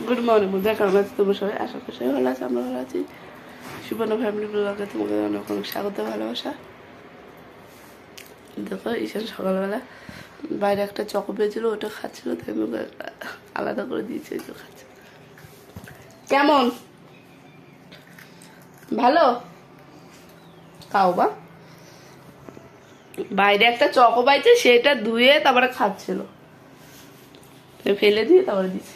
Good morning বন্ধুরা, কেমন আছি তোমার সবাই? আশা করি সবাই ভালো আছে, আমরা ভালো আছি। সুবর্ণা ফ্যামিলি ব্লগে তোমাকে অনেক অনেক স্বাগত, ভালোবাসা। দেখো ঈশান সকালবেলা বাইরে একটা চকো পেয়েছিল, ওটা খাচ্ছিল, তাই আমি আলাদা করে দিয়েছি, ওই তো খাচ্ছে। কেমন? ভালো? খাও বা। বাইরে একটা চকো পাইছে, সেটা ধুয়ে তারপরে খাচ্ছিল, ফেলে দিয়ে তারপরে দিচ্ছি।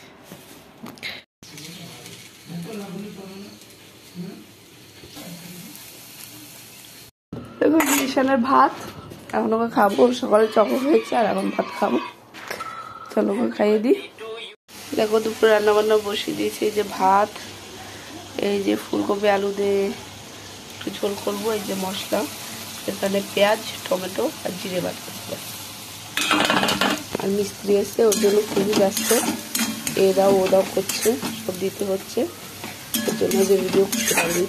দেখো ঈশানের ভাত, এখন ওকে খাবো। সকালে চকো হয়েছে আর এখন ভাত খাবো, চলো ওকে খাইয়ে দিই। দেখো দুপুরে রান্না বান্না বসিয়ে দিয়েছি। এই যে ভাত, এই যে ফুলকপি আলু দিয়ে একটু ঝোল করবো, এই যে মশলা, এখানে পেঁয়াজ টমেটো আর জিরে বাটা। আর মিস্ত্রি এসে ওর জন্য খুবই ব্যস্ত, এরাও ওরাও করছে, সব দিতে হচ্ছে, ওর জন্য যে ভিডিও করতে পারি।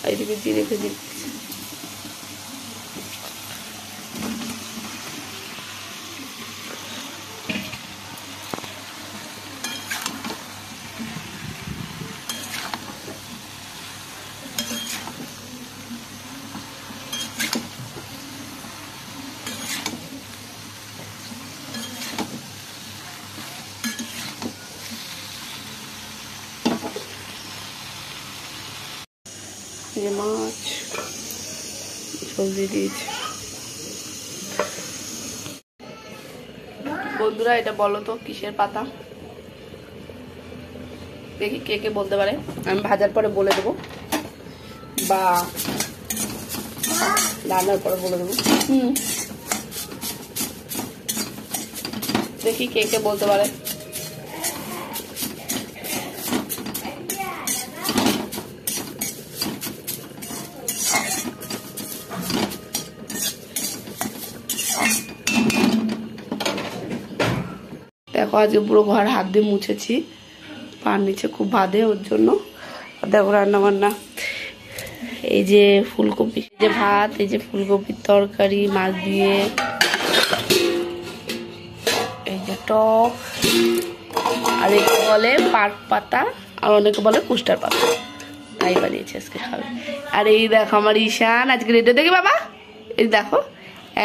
এইদিকে জিরে রেখে দিচ্ছি। যে মাছ সবজি দিয়েছি। বন্ধুরা এটা বলো তো কিসের পাতা? দেখি কে কে বলতে পারে, আমি ভাজার পরে বলে দেবো বা রান্নার পরে বলে দেবো। দেখি কে কে বলতে পারে। দেখো আজকে পুরো ঘর হাত দিয়ে মুছেছি, পার নিচে খুব বাঁধে, ওর জন্য। দেখো রান্না বান্না, এই যে ফুলকপি, এই যে ভাত, এই যে ফুলকপির তরকারি মাছ দিয়ে, এই যে টক, আর একে বলে পাট পাতা, আর অনেকে বলে কুষ্টার পাতা, তাই বানিয়েছি আজকে খাবে। আর এই দেখো আমার ঈশান আজকে রেডি, দেখি বাবা, এই দেখো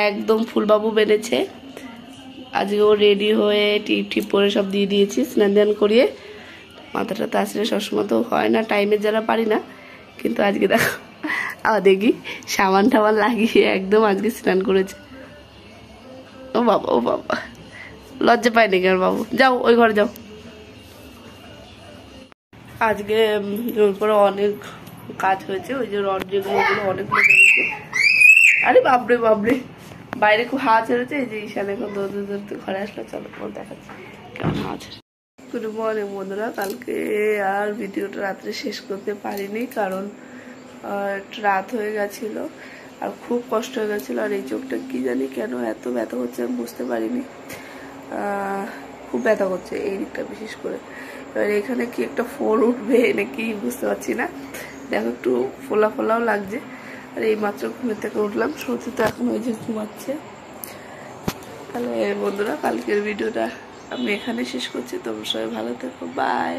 একদম ফুলবাবু বেড়েছে আজকে। ও রেডি হয়ে টিপ টিপ পরে সব দিয়ে দিয়েছি, স্নান দান করিয়ে। মাথাটা তো আসলে সবসময় তো হয় না, টাইমের যারা পারি না, কিন্তু আজকে দেখো দেখি সাবান টাবান লাগিয়ে একদম আজকে স্নান করেছে। ও বাবা, ও বাবা, লজ্জা পায় নাকি আর বাবু? যাও ওই ঘরে যাও। আজকে জোর করে অনেক কাজ হয়েছে, ওই যে রড যেগুলো অনেকগুলো বেরিয়েছে। আরে বাপরে বাপরে, বাইরে খুব হাওয়া ছেড়েছে। এই যে ঈশান এখন দৌড়তে দৌড়তে ঘরে আসলো, চলো তোমার দেখাচ্ছি কেমন হাওয়া ছেড়ে। গুড মর্নিং বন্ধুরা, কালকে আর ভিডিওটা রাত্রে শেষ করতে পারিনি, কারণ একটু রাত হয়ে গেছিল আর খুব কষ্ট হয়ে গেছিলো। আর এই চোখটা কি জানি কেন এত ব্যথা হচ্ছে আমি বুঝতে পারিনি, খুব ব্যথা করছে এই দিকটা বিশেষ করে। এবার এখানে কি একটা ফোল উঠবে নাকি বুঝতে পারছি না। দেখো একটু ফোলা ফোলাও লাগছে। আর এই মাত্র ঘুমের থেকে উঠলাম, সত্যি তো এখন ওই যে ঘুমাচ্ছে। তাহলে বন্ধুরা কালকের ভিডিওটা আমি এখানে শেষ করছি, তোমরা সবাই ভালো থেকো, বাই।